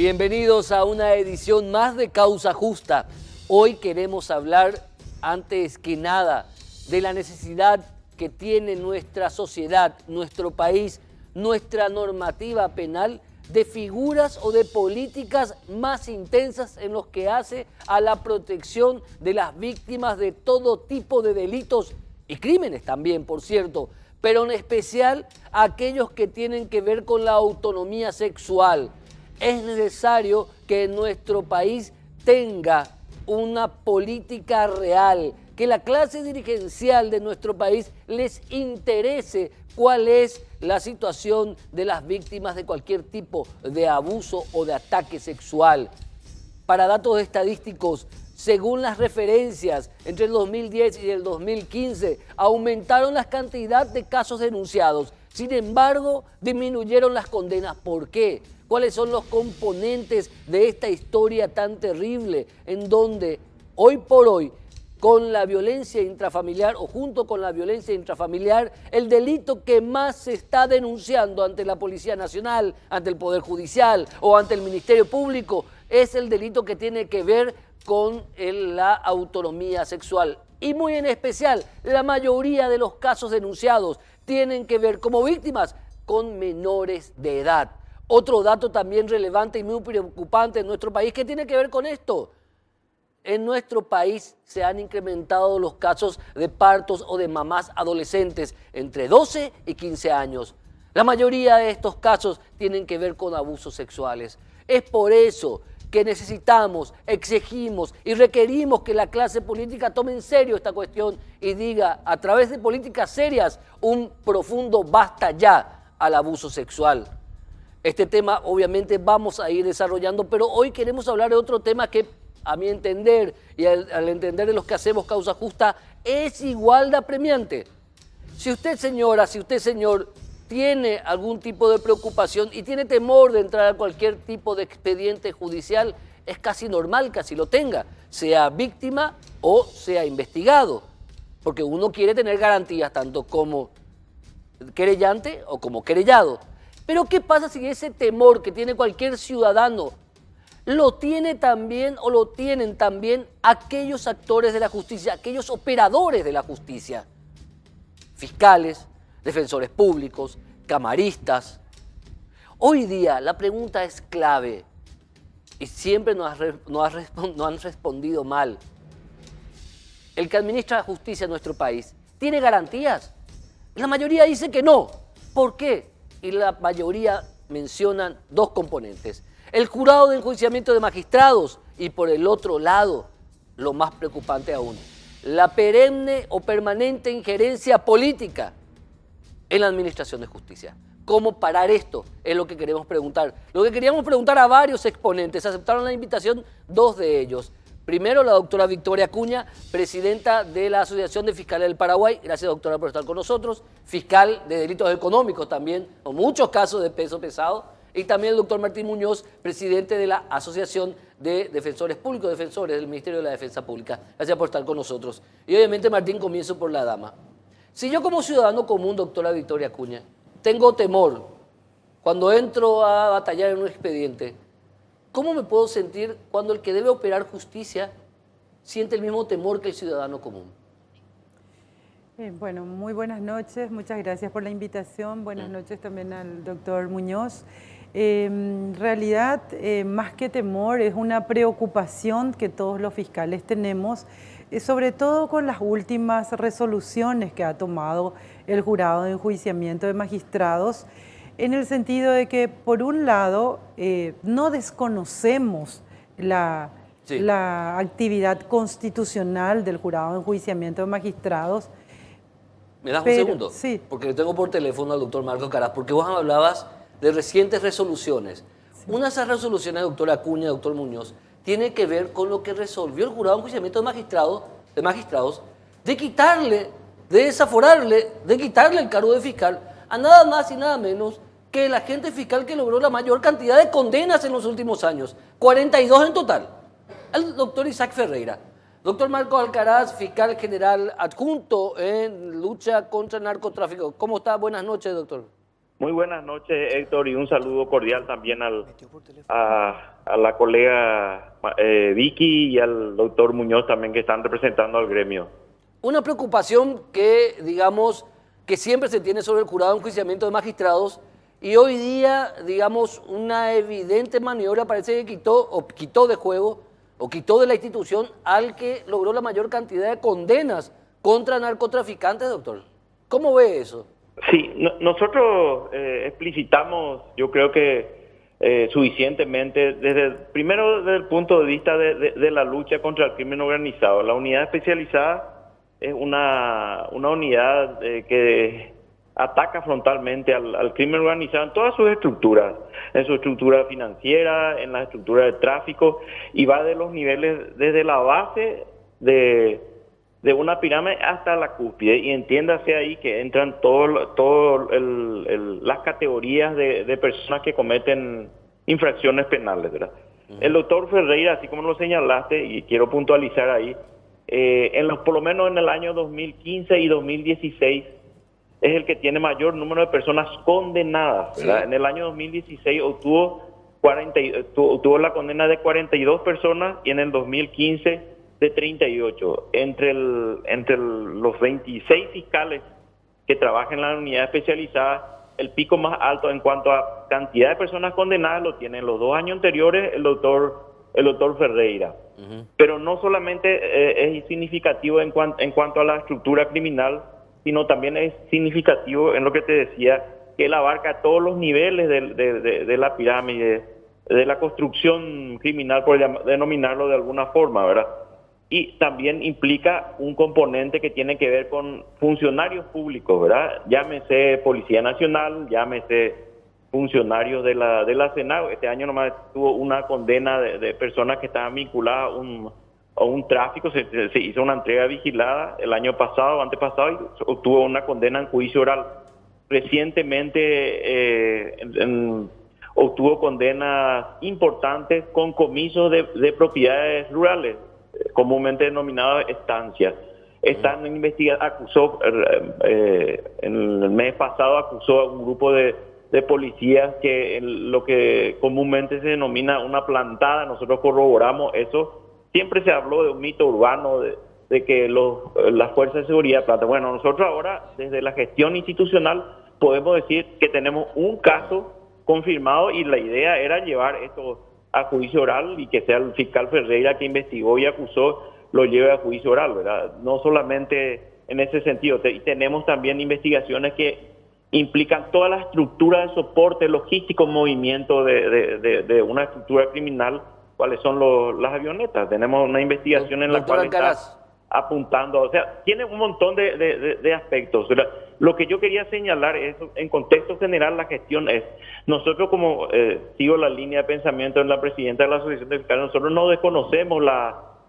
Bienvenidos a una edición más de Causa Justa. Hoy queremos hablar, antes que nada, de la necesidad que tiene nuestra sociedad, nuestro país, nuestra normativa penal, de figuras o de políticas más intensas en los que hace a la protección de las víctimas de todo tipo de delitos y crímenes también, por cierto, pero en especial aquellos que tienen que ver con la autonomía sexual. Es necesario que nuestro país tenga una política real, que la clase dirigencial de nuestro país les interese cuál es la situación de las víctimas de cualquier tipo de abuso o de ataque sexual. Para datos estadísticos, según las referencias, entre el 2010 y el 2015 aumentaron las cantidades de casos denunciados. Sin embargo, disminuyeron las condenas. ¿Por qué? ¿Cuáles son los componentes de esta historia tan terrible en donde hoy por hoy, con la violencia intrafamiliar o junto con la violencia intrafamiliar, el delito que más se está denunciando ante la Policía Nacional, ante el Poder Judicial o ante el Ministerio Público es el delito que tiene que ver con la autonomía sexual? Y muy en especial, la mayoría de los casos denunciados tienen que ver como víctimas con menores de edad. Otro dato también relevante y muy preocupante en nuestro país que tiene que ver con esto. En nuestro país se han incrementado los casos de partos o de mamás adolescentes entre 12 y 15 años. La mayoría de estos casos tienen que ver con abusos sexuales. Es por eso que necesitamos, exigimos y requerimos que la clase política tome en serio esta cuestión y diga a través de políticas serias un profundo basta ya al abuso sexual. Este tema obviamente vamos a ir desarrollando, pero hoy queremos hablar de otro tema que a mi entender y al entender de los que hacemos Causa Justa es igual de apremiante. Si usted señora, si usted señor tiene algún tipo de preocupación y tiene temor de entrar a cualquier tipo de expediente judicial, es casi normal que así lo tenga, sea víctima o sea investigado, porque uno quiere tener garantías tanto como querellante o como querellado. Pero ¿qué pasa si ese temor que tiene cualquier ciudadano lo tiene también o lo tienen también aquellos actores de la justicia, aquellos operadores de la justicia? Fiscales, defensores públicos, camaristas. Hoy día la pregunta es clave y siempre no han respondido mal. El que administra la justicia en nuestro país, ¿tiene garantías? La mayoría dice que no. ¿Por qué? Y la mayoría mencionan dos componentes. El jurado de enjuiciamiento de magistrados y por el otro lado, lo más preocupante aún, la perenne o permanente injerencia política en la administración de justicia. ¿Cómo parar esto? Es lo que queremos preguntar. Lo que queríamos preguntar a varios exponentes, aceptaron la invitación dos de ellos. Primero, la doctora Victoria Acuña, presidenta de la Asociación de Fiscales del Paraguay. Gracias, doctora, por estar con nosotros. Fiscal de delitos económicos también, con muchos casos de peso pesado. Y también el doctor Martín Muñoz, presidente de la Asociación de Defensores Públicos, defensores del Ministerio de la Defensa Pública. Gracias por estar con nosotros. Y obviamente, Martín, comienzo por la dama. Si yo como ciudadano común, doctora Victoria Acuña, tengo temor cuando entro a batallar en un expediente, ¿cómo me puedo sentir cuando el que debe operar justicia siente el mismo temor que el ciudadano común? Bueno, muy buenas noches, muchas gracias por la invitación. Buenas noches también al doctor Muñoz. En realidad, más que temor, es una preocupación que todos los fiscales tenemos, sobre todo con las últimas resoluciones que ha tomado el jurado de enjuiciamiento de magistrados, en el sentido de que, por un lado, no desconocemos la actividad constitucional del jurado de enjuiciamiento de magistrados. ¿Me das un segundo? Sí. Porque le tengo por teléfono al doctor Marco Caras, porque vos hablabas de recientes resoluciones. Sí. Una de esas resoluciones, doctora Acuña, doctor Muñoz, tiene que ver con lo que resolvió el jurado de enjuiciamiento de magistrados, de quitarle, de desaforarle, de quitarle el cargo de fiscal a nada más y nada menos que el agente fiscal que logró la mayor cantidad de condenas en los últimos años, 42 en total, el doctor Isaac Ferreira. Doctor Marco Alcaraz, fiscal general adjunto en lucha contra el narcotráfico. ¿Cómo está? Buenas noches, doctor. Muy buenas noches, Héctor, y un saludo cordial también a la colega Vicky y al doctor Muñoz también, que están representando al gremio. Una preocupación que, digamos, que siempre se tiene sobre el jurado de enjuiciamiento de magistrados, y hoy día, digamos, una evidente maniobra parece que quitó de juego o quitó de la institución al que logró la mayor cantidad de condenas contra narcotraficantes, doctor. ¿Cómo ve eso? Sí, nosotros explicitamos, yo creo que suficientemente, primero desde el punto de vista de la lucha contra el crimen organizado. La unidad especializada es una unidad que ataca frontalmente al crimen organizado en todas sus estructuras, en su estructura financiera, en la estructura de tráfico, y va de los niveles desde la base de una pirámide hasta la cúspide, y entiéndase ahí que entran las categorías de personas que cometen infracciones penales, ¿verdad? El doctor Ferreira, así como lo señalaste, y quiero puntualizar ahí, por lo menos en el año 2015 y 2016, es el que tiene mayor número de personas condenadas, ¿verdad? Sí. En el año 2016 obtuvo la condena de 42 personas, y en el 2015 de 38. Entre los 26 fiscales que trabajan en la unidad especializada, el pico más alto en cuanto a cantidad de personas condenadas lo tienen los 2 años anteriores el doctor Ferreira. Pero no solamente es significativo en cuanto a la estructura criminal, sino también es significativo en lo que te decía, que él abarca todos los niveles de la pirámide, de la construcción criminal, por denominarlo de alguna forma, ¿verdad? Y también implica un componente que tiene que ver con funcionarios públicos, ¿verdad? Llámese Policía Nacional, llámese funcionarios de la Senado. Este año nomás tuvo una condena de personas que estaban vinculadas a un tráfico. Se hizo una entrega vigilada el año pasado, antepasado, y obtuvo una condena en juicio oral. Recientemente obtuvo condenas importantes con comisos de propiedades rurales, comúnmente denominadas estancias. Están acusó, en el mes pasado acusó a un grupo de policías que lo que comúnmente se denomina una plantada. Nosotros corroboramos eso. Siempre se habló de un mito urbano de que las fuerzas de seguridad plantan. Bueno, nosotros ahora, desde la gestión institucional, podemos decir que tenemos un caso confirmado, y la idea era llevar esto a juicio oral y que sea el fiscal Ferreira, que investigó y acusó, lo lleve a juicio oral, ¿verdad? No solamente en ese sentido, tenemos también investigaciones que implican toda la estructura de soporte logístico, movimiento de una estructura criminal, cuáles son las avionetas. Tenemos una investigación en la cual está apuntando, o sea, tiene un montón de aspectos. Lo que yo quería señalar es, en contexto general, la gestión es, nosotros como sigo la línea de pensamiento en la presidenta de la Asociación de Fiscales, nosotros no desconocemos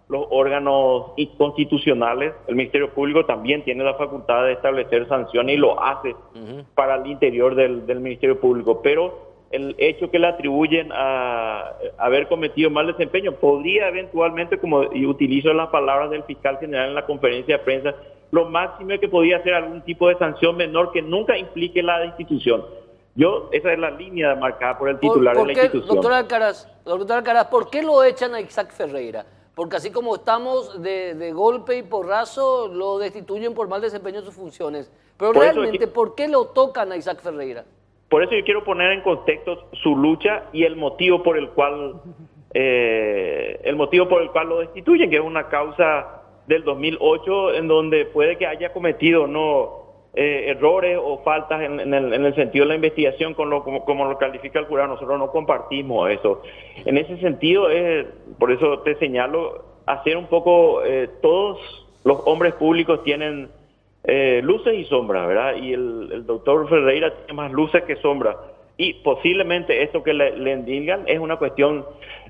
los órganos constitucionales. El Ministerio Público también tiene la facultad de establecer sanciones y lo hace para el interior del Ministerio Público, pero el hecho que le atribuyen a haber cometido mal desempeño podría eventualmente, y utilizo las palabras del fiscal general en la conferencia de prensa, lo máximo es que podía ser algún tipo de sanción menor que nunca implique la destitución. Esa es la línea marcada por el titular de la institución. Doctor Alcaraz, ¿por qué lo echan a Isaac Ferreira? Porque así como estamos de golpe y porrazo, lo destituyen por mal desempeño de sus funciones. Pero realmente, ¿por qué lo tocan a Isaac Ferreira? Por eso yo quiero poner en contexto su lucha y el motivo por el cual lo destituyen, que es una causa del 2008, en donde puede que haya cometido errores o faltas en el sentido de la investigación, como lo califica el jurado. Nosotros no compartimos eso. En ese sentido, por eso te señalo, hacer un poco, todos los hombres públicos tienen luces y sombras, ¿verdad? Y el doctor Ferreira tiene más luces que sombras. Y posiblemente esto que le endilgan es una cuestión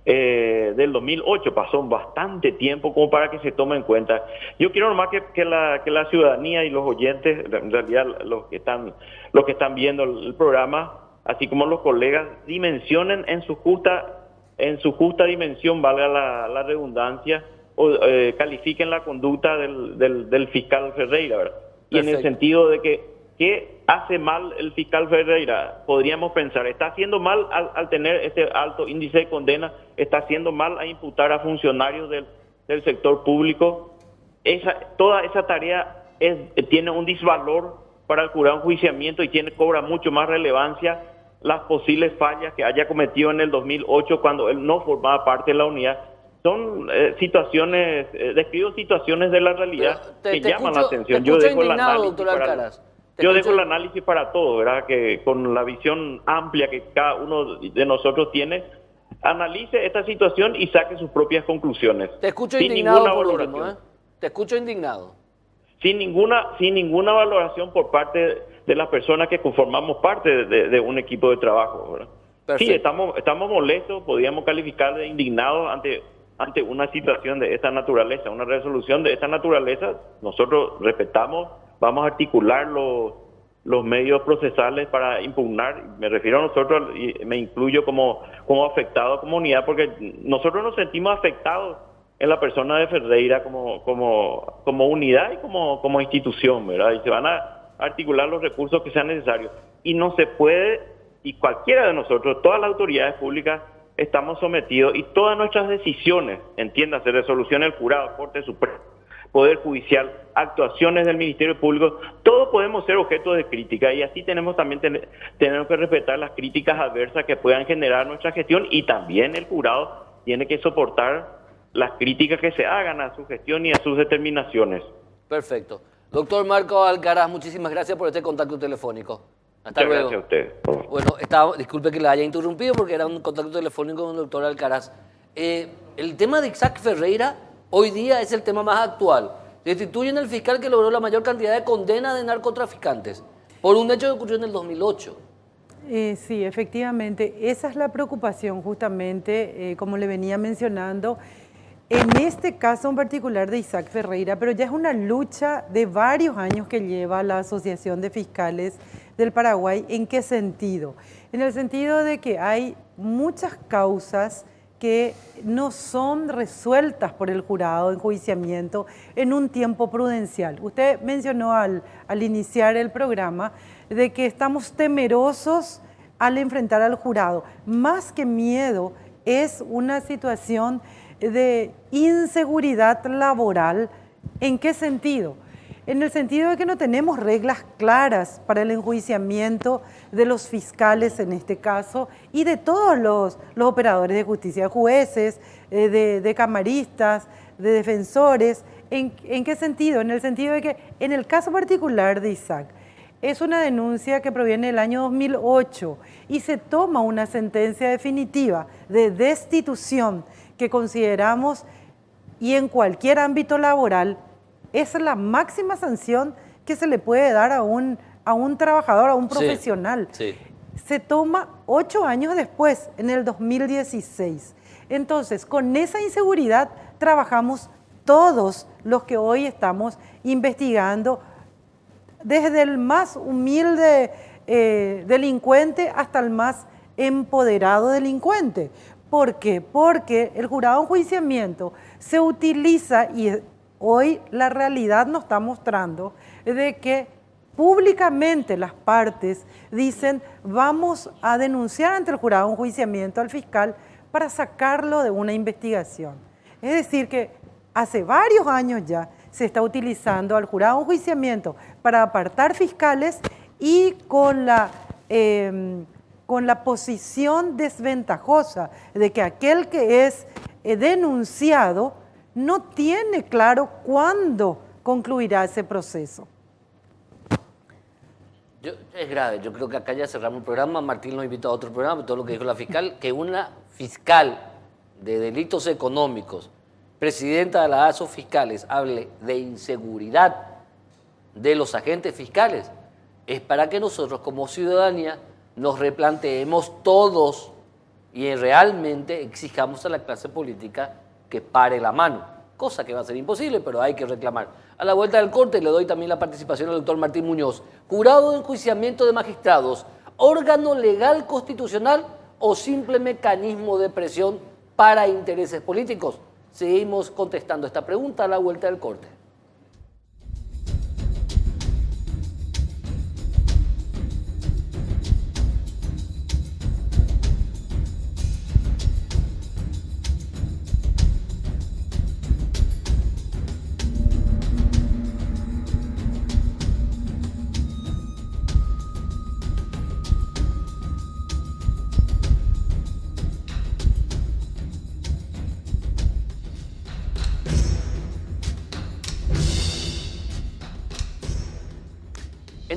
del 2008, pasó bastante tiempo como para que se tome en cuenta. Yo quiero nomás que la ciudadanía y los oyentes, en realidad los que están viendo el programa, así como los colegas, dimensionen en su justa dimensión, valga la redundancia, o califiquen la conducta del fiscal Ferreira, ¿verdad? Y en el sentido de que ¿qué hace mal el fiscal Ferreira? Podríamos pensar, ¿está haciendo mal al tener este alto índice de condena? ¿Está haciendo mal a imputar a funcionarios del sector público? Toda esa tarea tiene un disvalor para el jurado de enjuiciamiento y cobra mucho más relevancia las posibles fallas que haya cometido en el 2008 cuando él no formaba parte de la unidad. Son situaciones, describo situaciones de la realidad que llaman la atención. Yo dejo el análisis dejo el análisis para todo, ¿verdad? Que con la visión amplia que cada uno de nosotros tiene, analice esta situación y saque sus propias conclusiones. Te escucho indignado por último, ¿eh? Te escucho indignado. Sin ninguna valoración por parte de las personas que conformamos parte de un equipo de trabajo, ¿verdad? Sí, estamos molestos, podríamos calificar de indignados ante una situación de esta naturaleza, una resolución de esta naturaleza. Nosotros respetamos, vamos a articular los medios procesales para impugnar. Me refiero a nosotros y me incluyo como afectado, comunidad, porque nosotros nos sentimos afectados en la persona de Ferreira como unidad y como institución, ¿verdad? Y se van a articular los recursos que sean necesarios. Y no se puede, y cualquiera de nosotros, todas las autoridades públicas, estamos sometidos, y todas nuestras decisiones, entiéndase, resoluciones del jurado, Corte Suprema, Poder Judicial, actuaciones del Ministerio Público, todos podemos ser objeto de crítica, y así tenemos que respetar las críticas adversas que puedan generar nuestra gestión, y también el jurado tiene que soportar las críticas que se hagan a su gestión y a sus determinaciones. Perfecto. Doctor Marco Alcaraz, muchísimas gracias por este contacto telefónico. Hasta luego. Gracias a usted. Bueno, disculpe que la haya interrumpido porque era un contacto telefónico con el doctor Alcaraz. El tema de Isaac Ferreira hoy día es el tema más actual. Destituyen al fiscal que logró la mayor cantidad de condenas de narcotraficantes por un hecho que ocurrió en el 2008. Sí, efectivamente, esa es la preocupación justamente, como le venía mencionando, en este caso en particular de Isaac Ferreira, pero ya es una lucha de varios años que lleva la Asociación de Fiscales del Paraguay. ¿En qué sentido? En el sentido de que hay muchas causas que no son resueltas por el jurado de enjuiciamiento en un tiempo prudencial. Usted mencionó al iniciar el programa de que estamos temerosos al enfrentar al jurado. Más que miedo, es una situación de inseguridad laboral. ¿En qué sentido? En el sentido de que no tenemos reglas claras para el enjuiciamiento de los fiscales en este caso y de todos los operadores de justicia, jueces, de camaristas, de defensores. ¿En qué sentido? En el sentido de que en el caso particular de Isaac, es una denuncia que proviene del año 2008 y se toma una sentencia definitiva de destitución que consideramos, y en cualquier ámbito laboral, es la máxima sanción que se le puede dar a un trabajador, a un profesional. Sí. Se toma 8 años después, en el 2016. Entonces, con esa inseguridad trabajamos todos los que hoy estamos investigando, desde el más humilde delincuente hasta el más empoderado delincuente. ¿Por qué? Porque el jurado de enjuiciamiento se utiliza, y hoy la realidad nos está mostrando, de que públicamente las partes dicen: vamos a denunciar ante el jurado de enjuiciamiento al fiscal para sacarlo de una investigación. Es decir, que hace varios años ya se está utilizando al jurado de enjuiciamiento para apartar fiscales, y con la posición desventajosa de que aquel que es denunciado no tiene claro cuándo concluirá ese proceso. Es grave, yo creo que acá ya cerramos el programa. Martín nos invitó a otro programa, todo lo que dijo la fiscal, que una fiscal de delitos económicos, presidenta de la ASO Fiscales, hable de inseguridad de los agentes fiscales, es para que nosotros como ciudadanía nos replanteemos todos y realmente exijamos a la clase política que pare la mano, cosa que va a ser imposible, pero hay que reclamar. A la vuelta del corte le doy también la participación al doctor Martín Muñoz. Jurado de enjuiciamiento de magistrados, ¿órgano legal constitucional o simple mecanismo de presión para intereses políticos? Seguimos contestando esta pregunta a la vuelta del corte.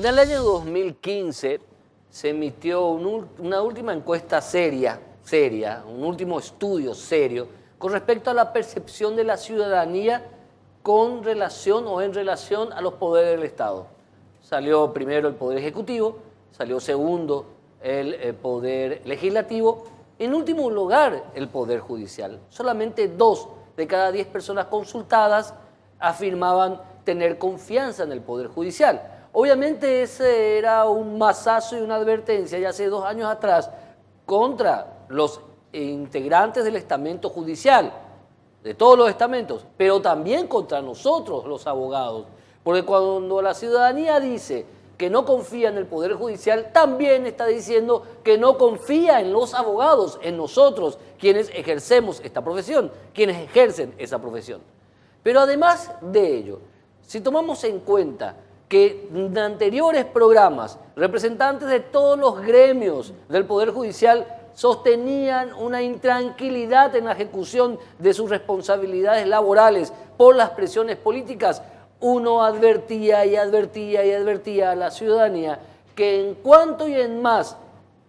En el año 2015 se emitió una última encuesta seria, un último estudio serio con respecto a la percepción de la ciudadanía con relación o en relación a los poderes del Estado. Salió primero el Poder Ejecutivo, salió segundo el Poder Legislativo, en último lugar el Poder Judicial. Solamente 2 de cada 10 personas consultadas afirmaban tener confianza en el Poder Judicial. Obviamente ese era un mazazo y una advertencia ya hace 2 años atrás contra los integrantes del estamento judicial, de todos los estamentos, pero también contra nosotros los abogados, porque cuando la ciudadanía dice que no confía en el Poder Judicial, también está diciendo que no confía en los abogados, en nosotros, quienes ejercemos esta profesión, quienes ejercen esa profesión. Pero además de ello, si tomamos en cuenta que en anteriores programas, representantes de todos los gremios del Poder Judicial sostenían una intranquilidad en la ejecución de sus responsabilidades laborales por las presiones políticas, uno advertía y advertía y advertía a la ciudadanía que en cuanto y en más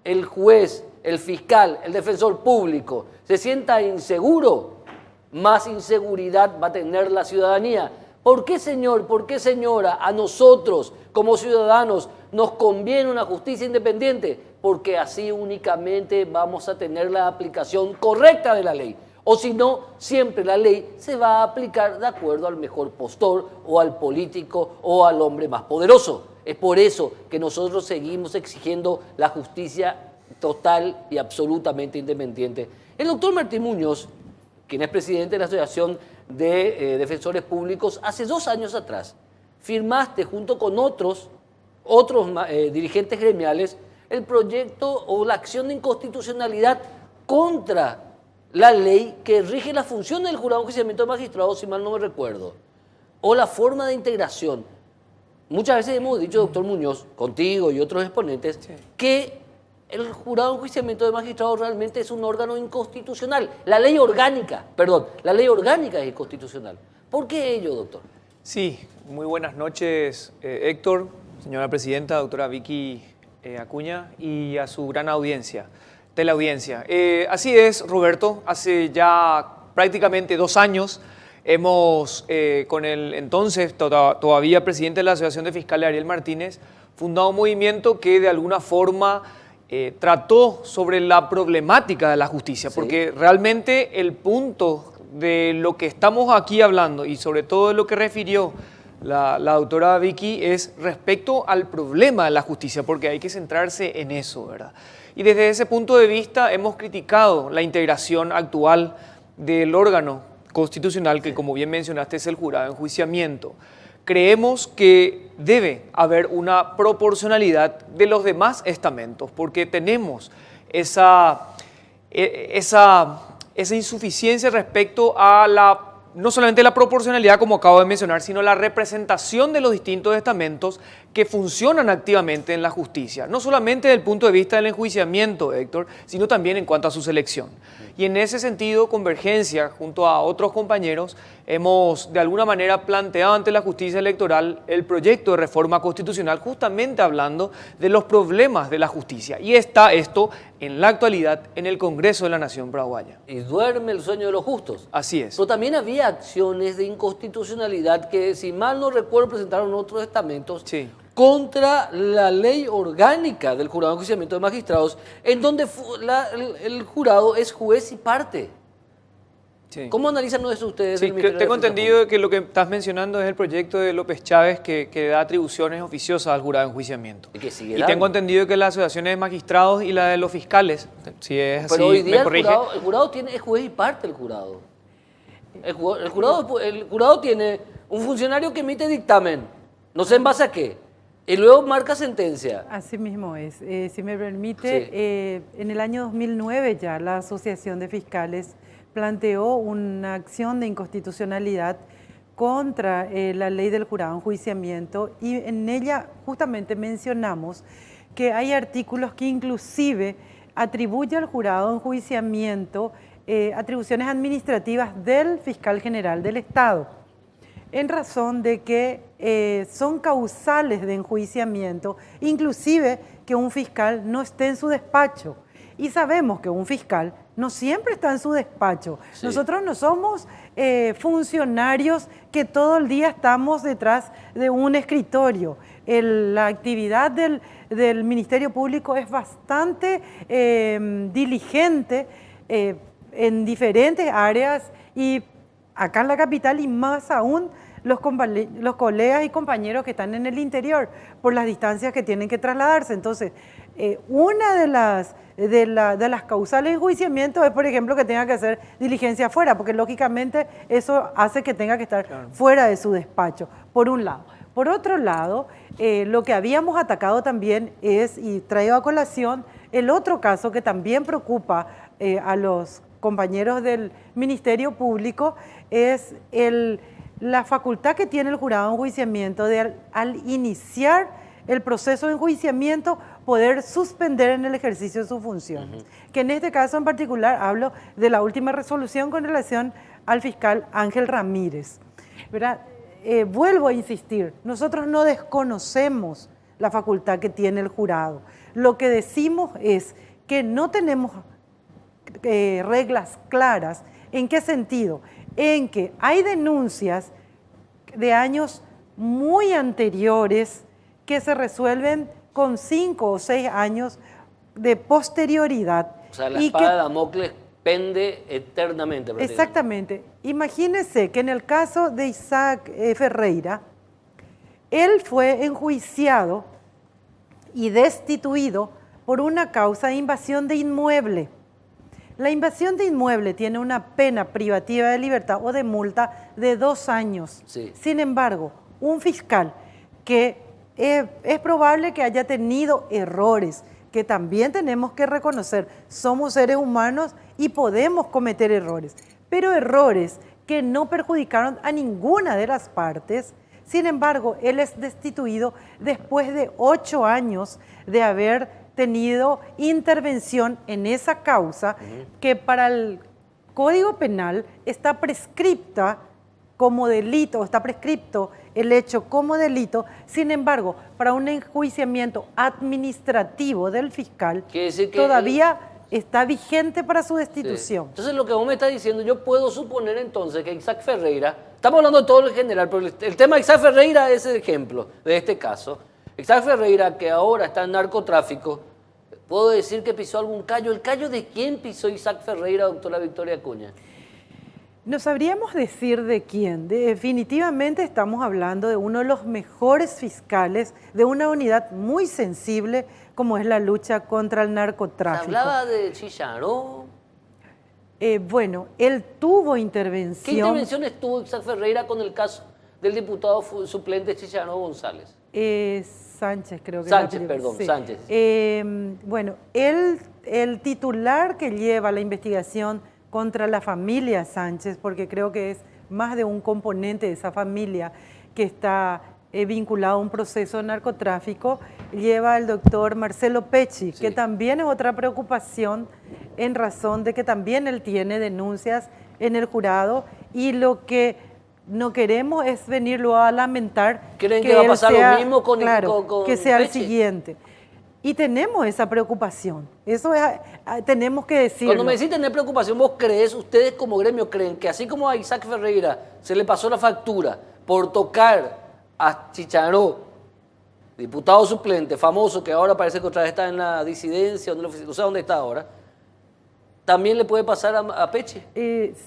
el juez, el fiscal, el defensor público se sienta inseguro, más inseguridad va a tener la ciudadanía. ¿Por qué, señor? ¿Por qué, señora? A nosotros, como ciudadanos, nos conviene una justicia independiente, porque así únicamente vamos a tener la aplicación correcta de la ley. O si no, siempre la ley se va a aplicar de acuerdo al mejor postor o al político o al hombre más poderoso. Es por eso que nosotros seguimos exigiendo la justicia total y absolutamente independiente. El doctor Martín Muñoz, quien es presidente de la Asociación de Defensores Públicos, hace 2 años atrás firmaste junto con otros dirigentes gremiales el proyecto o la acción de inconstitucionalidad contra la ley que rige la función del jurado de enjuiciamiento de magistrados, si mal no me recuerdo, o la forma de integración. Muchas veces hemos dicho, doctor Muñoz, contigo y otros exponentes, sí, que el jurado de enjuiciamiento de magistrados realmente es un órgano inconstitucional. La ley orgánica es inconstitucional. ¿Por qué ello, doctor? Sí, muy buenas noches, Héctor, señora presidenta, doctora Vicky Acuña, y a su gran audiencia, teleaudiencia. Así es, Roberto, hace ya prácticamente 2 años hemos, con el entonces todavía presidente de la Asociación de Fiscales, Ariel Martínez, fundado un movimiento que de alguna forma trató sobre la problemática de la justicia, sí, porque realmente el punto de lo que estamos aquí hablando y sobre todo de lo que refirió la doctora Vicky es respecto al problema de la justicia, porque hay que centrarse en eso, ¿verdad? Y desde ese punto de vista hemos criticado la integración actual del órgano constitucional que, como bien mencionaste, es el jurado de enjuiciamiento. Creemos que debe haber una proporcionalidad de los demás estamentos, porque tenemos esa insuficiencia respecto a no solamente la proporcionalidad, como acabo de mencionar, sino la representación de los distintos estamentos que funcionan activamente en la justicia, no solamente desde el punto de vista del enjuiciamiento, Héctor, sino también en cuanto a su selección. Y en ese sentido, Convergencia, junto a otros compañeros, hemos de alguna manera planteado ante la justicia electoral el proyecto de reforma constitucional, justamente hablando de los problemas de la justicia. Y está esto en la actualidad en el Congreso de la Nación paraguaya. Y duerme el sueño de los justos. Así es. Pero también había acciones de inconstitucionalidad que, si mal no recuerdo, presentaron otros estamentos, sí, contra la ley orgánica del jurado de enjuiciamiento de magistrados, en donde el jurado es juez y parte. Sí. ¿Cómo analizan eso ustedes? Sí, tengo entendido que lo que estás mencionando es el proyecto de López Chávez que da atribuciones oficiosas al jurado de enjuiciamiento. Y tengo entendido que las asociaciones de magistrados y la de los fiscales, si es así, pero hoy día me corrige. El jurado es juez y parte el jurado. El jurado tiene un funcionario que emite dictamen, no sé en base a qué, y luego marca sentencia. Así mismo es. Si me permite, sí, en el año 2009 ya la Asociación de Fiscales planteó una acción de inconstitucionalidad contra la ley del jurado de enjuiciamiento, y en ella justamente mencionamos que hay artículos que inclusive atribuye al jurado de enjuiciamiento atribuciones administrativas del fiscal general del Estado. en razón de que son causales de enjuiciamiento, inclusive que un fiscal no esté en su despacho. Y sabemos que un fiscal no siempre está en su despacho. Sí. Nosotros no somos funcionarios que todo el día estamos detrás de un escritorio. La actividad del Ministerio Público es bastante diligente en diferentes áreas y acá en la capital y más aún los colegas y compañeros que están en el interior por las distancias que tienen que trasladarse. Entonces, una de las causales de enjuiciamiento es, por ejemplo, que tenga que hacer diligencia afuera, porque lógicamente eso hace que tenga que estar fuera de su despacho, por un lado. Por otro lado, lo que habíamos atacado también es, y traigo a colación, el otro caso que también preocupa a los compañeros del Ministerio Público, es la facultad que tiene el jurado de enjuiciamiento de al iniciar el proceso de enjuiciamiento poder suspender en el ejercicio de sus funciones. Que en este caso en particular hablo de la última resolución con relación al fiscal Ángel Ramírez. ¿Verdad? Vuelvo a insistir, nosotros no desconocemos la facultad que tiene el jurado. Lo que decimos es que no tenemos reglas claras. ¿En qué sentido? En que hay denuncias de años muy anteriores que se resuelven con 5 o 6 años de posterioridad. O sea, la espada de Damocles pende eternamente. Exactamente. Imagínense que en el caso de Isaac Ferreira, él fue enjuiciado y destituido por una causa de invasión de inmueble. La invasión de inmueble tiene una pena privativa de libertad o de multa de 2 años. Sí. Sin embargo, un fiscal que es probable que haya tenido errores, que también tenemos que reconocer, somos seres humanos y podemos cometer errores, pero errores que no perjudicaron a ninguna de las partes. Sin embargo, él es destituido después de 8 años de haber tenido intervención en esa causa que para el Código Penal está prescripta como delito, está prescripto el hecho como delito. Sin embargo, para un enjuiciamiento administrativo del fiscal, todavía está vigente para su destitución. Sí. Entonces, lo que vos me estás diciendo, yo puedo suponer entonces que Isaac Ferreira, estamos hablando de todo en general, pero el tema de Isaac Ferreira es el ejemplo de este caso. Isaac Ferreira, que ahora está en narcotráfico, ¿puedo decir que pisó algún callo? ¿El callo de quién pisó Isaac Ferreira, doctora Victoria Acuña? No sabríamos decir de quién. Definitivamente estamos hablando de uno de los mejores fiscales de una unidad muy sensible como es la lucha contra el narcotráfico. ¿Se hablaba de Chicharro? Bueno, él tuvo intervención. ¿Qué intervenciones tuvo Isaac Ferreira con el caso del diputado suplente Chicharro González? Sánchez, creo que Sánchez, perdón, sí. Sánchez. Bueno, el titular que lleva la investigación contra la familia Sánchez, porque creo que es más de un componente de esa familia que está vinculado a un proceso de narcotráfico, lleva al doctor Marcelo Pecci, que también es otra preocupación en razón de que también él tiene denuncias en el jurado y lo que no queremos es venirlo a lamentar. ¿Creen que va a pasar lo mismo con que sea Pecci? El siguiente? Y tenemos esa preocupación, eso es, tenemos que decirlo. Cuando me decís tener preocupación, ¿vos crees, ustedes como gremio creen que así como a Isaac Ferreira se le pasó la factura por tocar a Chicharó, diputado suplente, famoso, que ahora parece que otra vez está en la disidencia, no sé dónde está ahora, también le puede pasar a Pecci?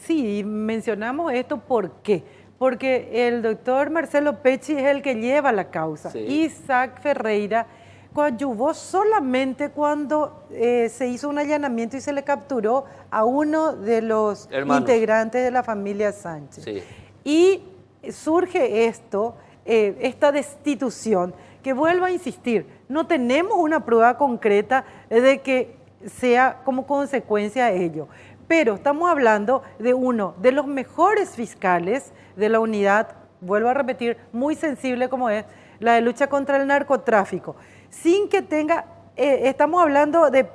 Sí, mencionamos esto, ¿por qué? Porque el doctor Marcelo Pecci es el que lleva la causa. Sí. Isaac Ferreira coadyuvó solamente cuando se hizo un allanamiento y se le capturó a uno de los integrantes de la familia Sánchez. Sí. Y surge esta destitución, que vuelvo a insistir, no tenemos una prueba concreta de que sea como consecuencia de ello, pero estamos hablando de uno de los mejores fiscales de la unidad, vuelvo a repetir, muy sensible como es la de lucha contra el narcotráfico, sin que tenga, estamos hablando de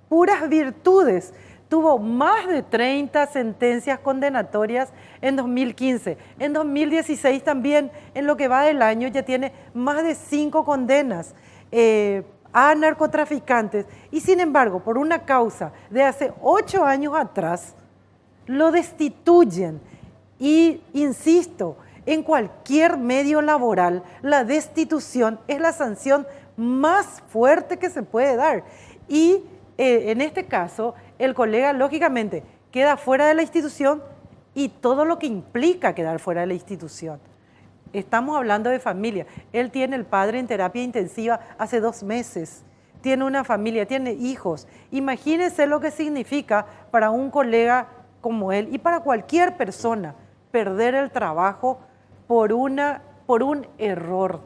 puras virtudes, tuvo más de 30 sentencias condenatorias en 2015. En 2016 también, en lo que va del año, ya tiene más de 5 condenas a narcotraficantes. Y sin embargo, por una causa de hace 8 años atrás, lo destituyen. Y insisto, en cualquier medio laboral, la destitución es la sanción más fuerte que se puede dar. Y en este caso, el colega lógicamente queda fuera de la institución y todo lo que implica quedar fuera de la institución. Estamos hablando de familia. Él tiene el padre en terapia intensiva hace 2 meses. Tiene una familia, tiene hijos. Imagínense lo que significa para un colega como él y para cualquier persona perder el trabajo por un error.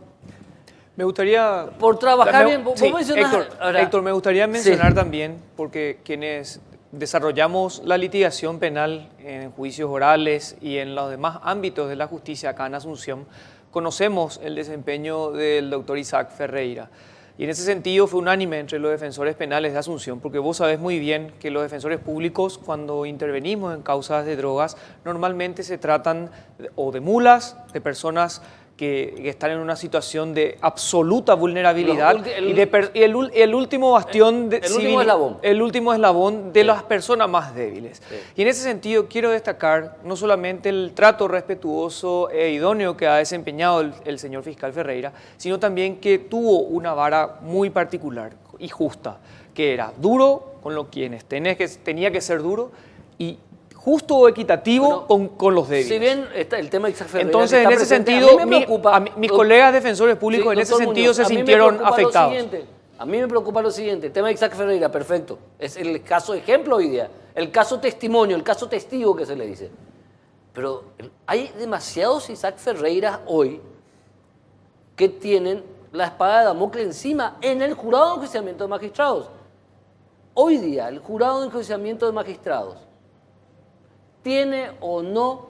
Me gustaría... Por trabajar bien, vos sí, mencionás... Héctor, me gustaría mencionar sí. también, porque quienes desarrollamos la litigación penal en juicios orales y en los demás ámbitos de la justicia acá en Asunción, conocemos el desempeño del doctor Isaac Ferreira. Y en ese sentido fue unánime entre los defensores penales de Asunción, porque vos sabés muy bien que los defensores públicos, cuando intervenimos en causas de drogas, normalmente se tratan o de mulas, de personas que están en una situación de absoluta vulnerabilidad y el último bastión el último eslabón de las personas más débiles. Sí. Y en ese sentido quiero destacar no solamente el trato respetuoso e idóneo que ha desempeñado el señor fiscal Ferreira, sino también que tuvo una vara muy particular y justa, que era duro con los quienes tenía que ser duro y justo o equitativo con los débiles. Si bien está el tema de Isaac Ferreira, entonces, en ese sentido, mis colegas defensores públicos sí, en ese sentido Muñoz, se sintieron afectados. A mí me preocupa lo siguiente, el tema de Isaac Ferreira, perfecto, es el caso ejemplo hoy día, el caso testimonio, el caso testigo que se le dice. Pero hay demasiados Isaac Ferreira hoy que tienen la espada de Damocles encima en el jurado de enjuiciamiento de magistrados. Hoy día, el jurado de enjuiciamiento de magistrados ¿tiene o no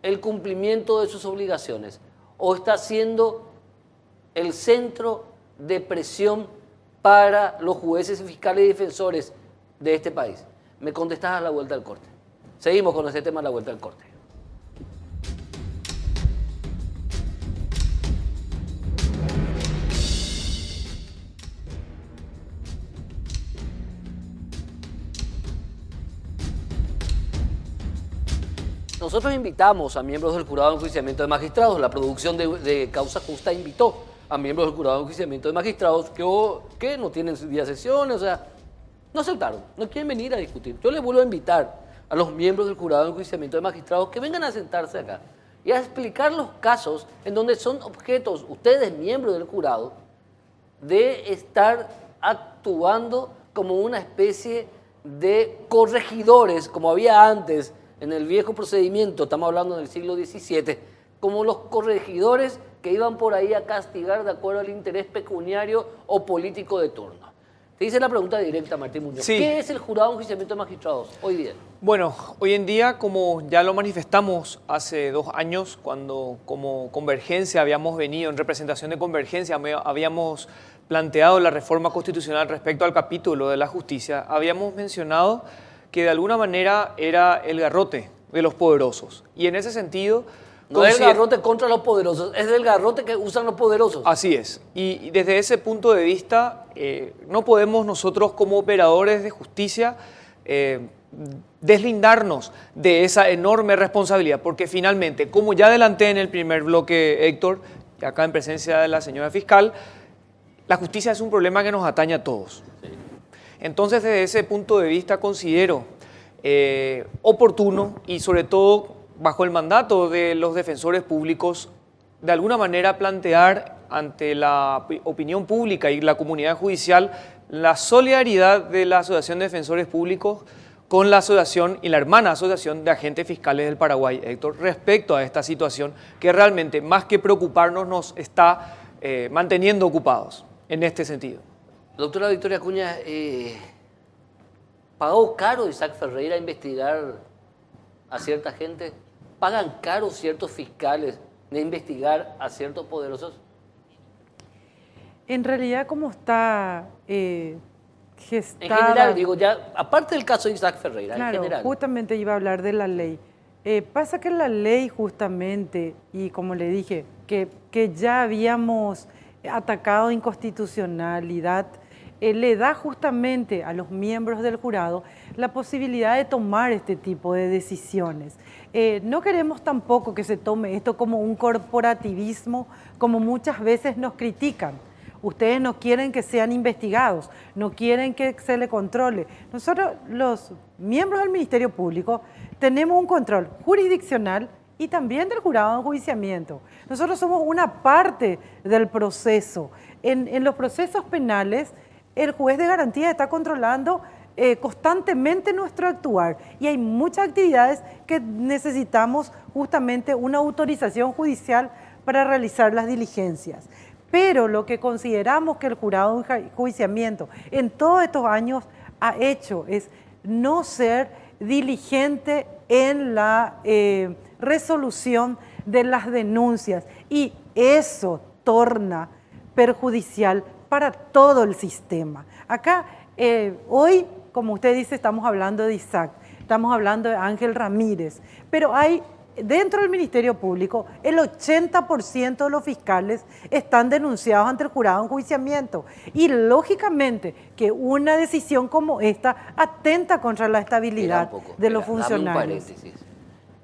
el cumplimiento de sus obligaciones? ¿O está siendo el centro de presión para los jueces, fiscales y defensores de este país? Me contestás a la vuelta del corte. Seguimos con este tema a la vuelta del corte. Nosotros invitamos a miembros del Jurado de Enjuiciamiento de Magistrados. La producción de Causa Justa invitó a miembros del Jurado de Enjuiciamiento de Magistrados que no tienen día de sesiones, o sea, no aceptaron, no quieren venir a discutir. Yo les vuelvo a invitar a los miembros del Jurado de Enjuiciamiento de Magistrados que vengan a sentarse acá y a explicar los casos en donde son objetos, ustedes, miembros del jurado, de estar actuando como una especie de corregidores, como había antes en el viejo procedimiento, estamos hablando del siglo XVII, como los corregidores que iban por ahí a castigar de acuerdo al interés pecuniario o político de turno. Te hice la pregunta directa, Martín Muñoz. Sí. ¿Qué es el Jurado de Enjuiciamiento de Magistrados hoy día? Bueno, hoy en día, como ya lo manifestamos hace 2 años, cuando como Convergencia habíamos venido, en representación de Convergencia, habíamos planteado la reforma constitucional respecto al capítulo de la justicia, habíamos mencionado que de alguna manera era el garrote de los poderosos. Y en ese sentido... No es el garrote contra los poderosos, es el garrote que usan los poderosos. Así es. Y desde ese punto de vista, no podemos nosotros como operadores de justicia deslindarnos de esa enorme responsabilidad, porque finalmente, como ya adelanté en el primer bloque, Héctor, acá en presencia de la señora fiscal, la justicia es un problema que nos atañe a todos. Sí. Entonces, desde ese punto de vista, considero oportuno y sobre todo bajo el mandato de los defensores públicos, de alguna manera plantear ante la opinión pública y la comunidad judicial la solidaridad de la Asociación de Defensores Públicos con la asociación y la hermana Asociación de Agentes Fiscales del Paraguay, Héctor, respecto a esta situación que realmente, más que preocuparnos, nos está manteniendo ocupados en este sentido. Doctora Victoria Acuña, ¿pagó caro Isaac Ferreira a investigar a cierta gente? ¿Pagan caro ciertos fiscales de investigar a ciertos poderosos? En realidad, como está gestada. En general, digo, ya, aparte del caso de Isaac Ferreira, Claro, en general. justamente iba a hablar de la ley. Pasa que la ley justamente, y como le dije, que ya habíamos atacado inconstitucionalidad, le da justamente a los miembros del jurado la posibilidad de tomar este tipo de decisiones. No queremos tampoco que se tome esto como un corporativismo, como muchas veces nos critican. Ustedes no quieren que sean investigados, no quieren que se le controle. Nosotros, los miembros del Ministerio Público, tenemos un control jurisdiccional y también del jurado de enjuiciamiento. Nosotros somos una parte del proceso. En los procesos penales, el juez de garantía está controlando constantemente nuestro actuar y hay muchas actividades que necesitamos justamente una autorización judicial para realizar las diligencias. Pero lo que consideramos que el jurado de enjuiciamiento en todos estos años ha hecho es no ser diligente en la resolución de las denuncias y eso torna perjudicial para todo el sistema. Acá, hoy, como usted dice, estamos hablando de Isaac, estamos hablando de Ángel Ramírez, pero hay dentro del Ministerio Público, el 80% de los fiscales están denunciados ante el jurado de enjuiciamiento. Y lógicamente que una decisión como esta atenta contra la estabilidad de los funcionarios. Dame un paréntesis.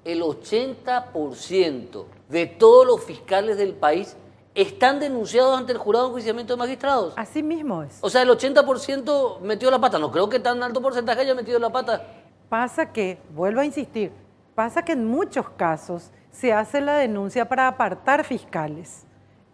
El 80% de todos los fiscales del país están denunciados ante el jurado de enjuiciamiento de magistrados. Así mismo es. O sea, el 80% metió la pata. No creo que tan alto porcentaje haya metido la pata. Pasa que, vuelvo a insistir, pasa que en muchos casos se hace la denuncia para apartar fiscales.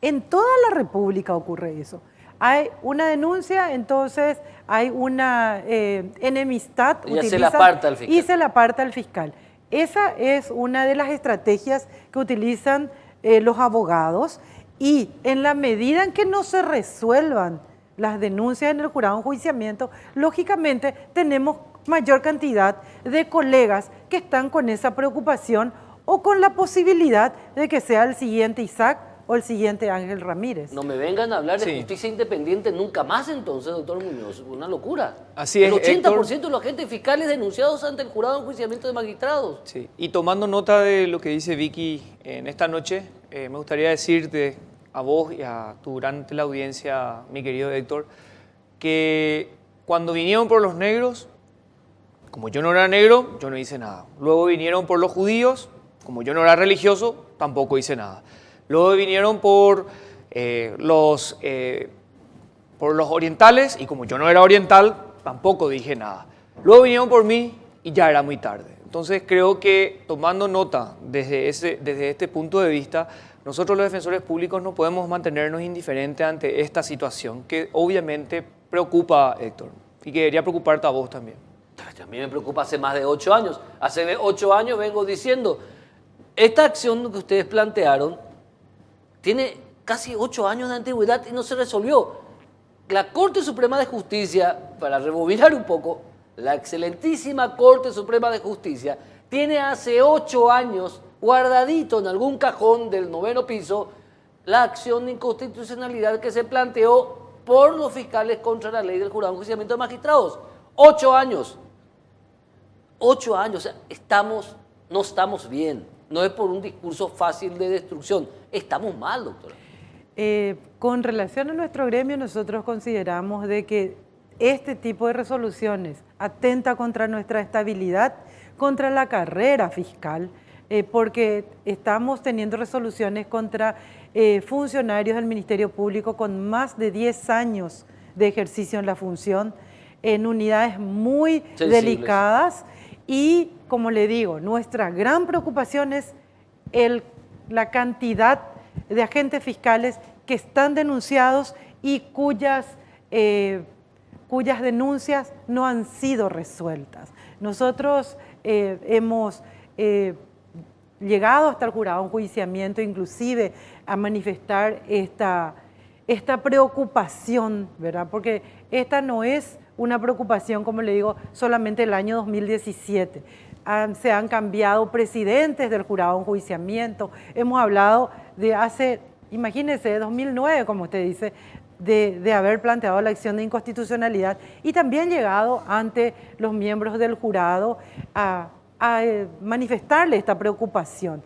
En toda la República ocurre eso. Hay una denuncia, entonces hay una enemistad. Y se la aparta al fiscal. Y se la aparta al fiscal. Esa es una de las estrategias que utilizan los abogados y en la medida en que no se resuelvan las denuncias en el jurado de enjuiciamiento, lógicamente tenemos mayor cantidad de colegas que están con esa preocupación o con la posibilidad de que sea el siguiente Isaac o el siguiente Ángel Ramírez. No me vengan a hablar de Sí. justicia independiente nunca más entonces, doctor Muñoz. Una locura. Así el es, 80% de los agentes fiscales denunciados ante el jurado de enjuiciamiento de magistrados. Sí, y tomando nota de lo que dice Vicky en esta noche, me gustaría decirte a vos y a tu gran teleaudiencia, mi querido Héctor, que cuando vinieron por los negros, como yo no era negro, yo no hice nada. Luego vinieron por los judíos, como yo no era religioso, tampoco hice nada. Luego vinieron por los orientales, y como yo no era oriental, tampoco dije nada. Luego vinieron por mí y ya era muy tarde. Entonces creo que tomando nota desde este punto de vista, nosotros los defensores públicos no podemos mantenernos indiferentes ante esta situación que obviamente preocupa, Héctor, y que debería preocuparte a vos también. A mí me preocupa hace más de 8 años. Hace 8 años vengo diciendo, esta acción que ustedes plantearon tiene casi 8 años de antigüedad y no se resolvió. La Corte Suprema de Justicia, para rebobinar un poco, la excelentísima Corte Suprema de Justicia tiene hace 8 años guardadito en algún cajón del 9º piso la acción de inconstitucionalidad que se planteó por los fiscales contra la ley del jurado de enjuiciamiento de magistrados. 8 años. 8 años. O sea, no estamos bien. No es por un discurso fácil de destrucción. Estamos mal, doctora. Con relación a nuestro gremio, nosotros consideramos de que este tipo de resoluciones atenta contra nuestra estabilidad, contra la carrera fiscal, porque estamos teniendo resoluciones contra funcionarios del Ministerio Público con más de 10 años de ejercicio en la función, en unidades muy delicadas y, como le digo, nuestra gran preocupación es la cantidad de agentes fiscales que están denunciados y cuyas denuncias no han sido resueltas. Nosotros hemos llegado hasta el jurado de enjuiciamiento, inclusive a manifestar esta preocupación, ¿verdad? Porque esta no es una preocupación, como le digo, solamente el año 2017. Se han cambiado presidentes del jurado de enjuiciamiento. Hemos hablado de hace, imagínense, de 2009, como usted dice, de haber planteado la acción de inconstitucionalidad y también llegado ante los miembros del jurado a manifestarle esta preocupación.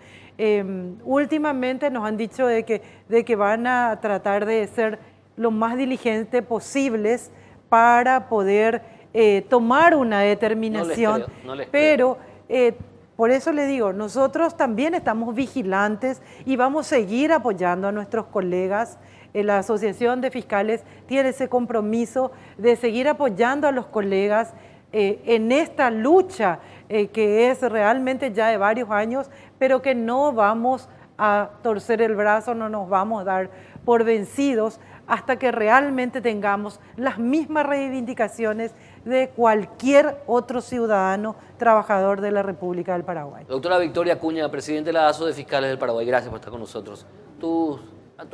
Últimamente nos han dicho de que van a tratar de ser lo más diligentes posibles para poder tomar una determinación, no les creo. Pero por eso le digo, nosotros también estamos vigilantes y vamos a seguir apoyando a nuestros colegas. La Asociación de Fiscales tiene ese compromiso de seguir apoyando a los colegas en esta lucha que es realmente ya de varios años, pero que no vamos a torcer el brazo, no nos vamos a dar por vencidos hasta que realmente tengamos las mismas reivindicaciones de cualquier otro ciudadano trabajador de la República del Paraguay. Doctora Victoria Acuña, presidente de la ASO de Fiscales del Paraguay, gracias por estar con nosotros. Tu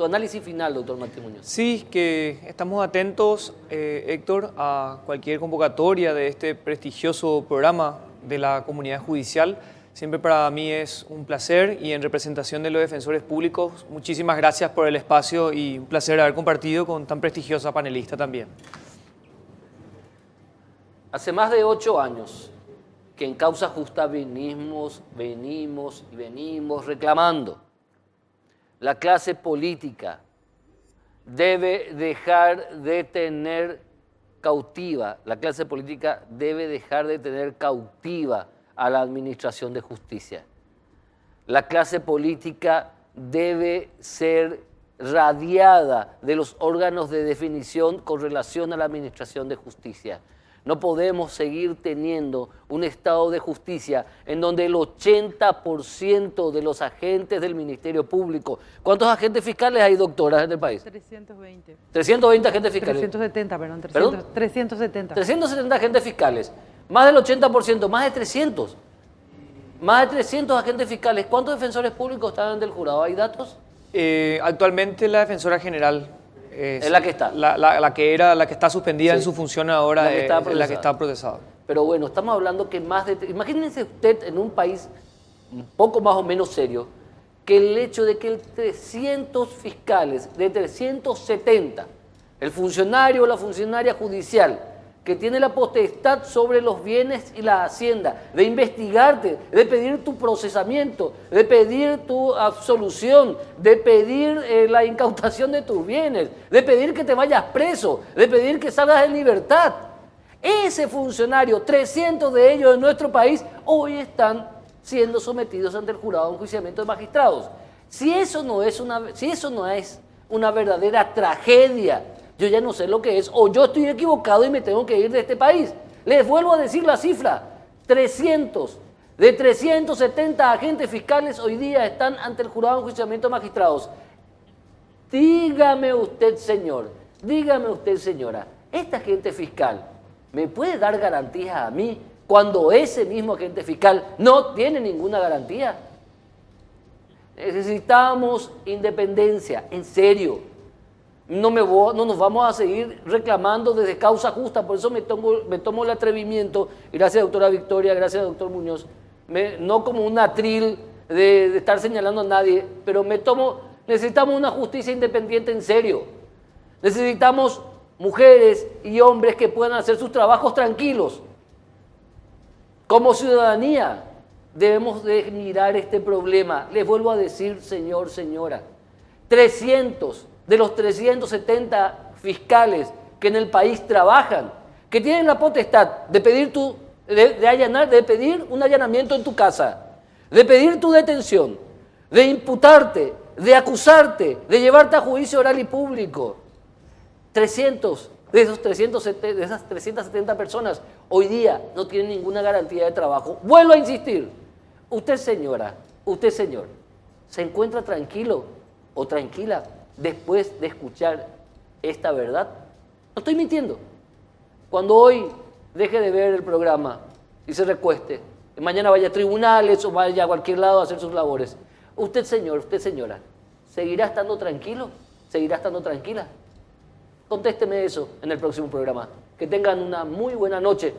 análisis final, doctor Martín Muñoz. Sí, que estamos atentos, Héctor, a cualquier convocatoria de este prestigioso programa de la comunidad judicial. Siempre para mí es un placer y en representación de los defensores públicos, muchísimas gracias por el espacio y un placer haber compartido con tan prestigiosa panelista también. Hace más de 8 años que en Causa Justa venimos reclamando. La clase política debe dejar de tener cautiva, a la administración de justicia. La clase política debe ser radiada de los órganos de definición con relación a la administración de justicia. No podemos seguir teniendo un estado de justicia en donde el 80% de los agentes del Ministerio Público... ¿Cuántos agentes fiscales hay, doctoras, en el país? 320. 320 agentes fiscales. 370, perdón. 370. 370 agentes fiscales. Más del 80%, más de 300. Más de 300 agentes fiscales. ¿Cuántos defensores públicos están del jurado? ¿Hay datos? Actualmente la defensora general es la que está. La que está suspendida en su función ahora es la que está procesada. Pero bueno, estamos hablando que más de... Imagínense usted en un país un poco más o menos serio, que el hecho de que 300 fiscales, de 370, el funcionario o la funcionaria judicial, que tiene la potestad sobre los bienes y la hacienda, de investigarte, de pedir tu procesamiento, de pedir tu absolución, de pedir la incautación de tus bienes, de pedir que te vayas preso, de pedir que salgas en libertad. Ese funcionario, 300 de ellos en nuestro país, hoy están siendo sometidos ante el jurado de enjuiciamiento de magistrados. Si eso no es una verdadera tragedia, yo ya no sé lo que es, o yo estoy equivocado y me tengo que ir de este país. Les vuelvo a decir la cifra, 300 de 370 agentes fiscales hoy día están ante el jurado de enjuiciamiento de magistrados. Dígame usted, señor, dígame usted, señora, ¿este agente fiscal me puede dar garantías a mí cuando ese mismo agente fiscal no tiene ninguna garantía? Necesitamos independencia, en serio. No nos vamos a seguir reclamando desde Causa Justa, por eso me tomo el atrevimiento, gracias doctora Victoria, gracias doctor Muñoz, no como un atril de estar señalando a nadie, pero necesitamos una justicia independiente en serio. Necesitamos mujeres y hombres que puedan hacer sus trabajos tranquilos. Como ciudadanía debemos de mirar este problema. Les vuelvo a decir, señor, señora, 300 de los 370 fiscales que en el país trabajan, que tienen la potestad de pedir de pedir un allanamiento en tu casa, de pedir tu detención, de imputarte, de acusarte, de llevarte a juicio oral y público. 300 de esas 370 personas hoy día no tienen ninguna garantía de trabajo. Vuelvo a insistir, usted señora, usted señor, ¿se encuentra tranquilo o tranquila después de escuchar esta verdad? No estoy mintiendo. Cuando hoy deje de ver el programa y se recueste, mañana vaya a tribunales o vaya a cualquier lado a hacer sus labores, usted señor, usted señora, ¿seguirá estando tranquilo? ¿Seguirá estando tranquila? Contésteme eso en el próximo programa. Que tengan una muy buena noche.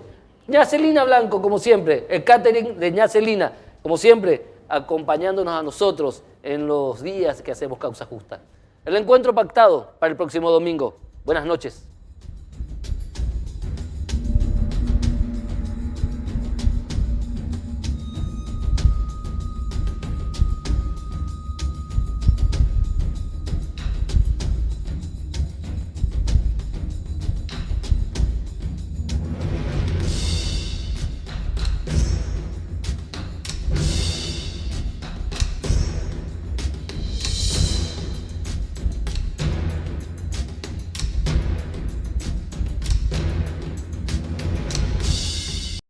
Ñacelina Blanco, como siempre, el catering de Ñacelina, como siempre, acompañándonos a nosotros en los días que hacemos Causa Justa. El encuentro pactado para el próximo domingo. Buenas noches.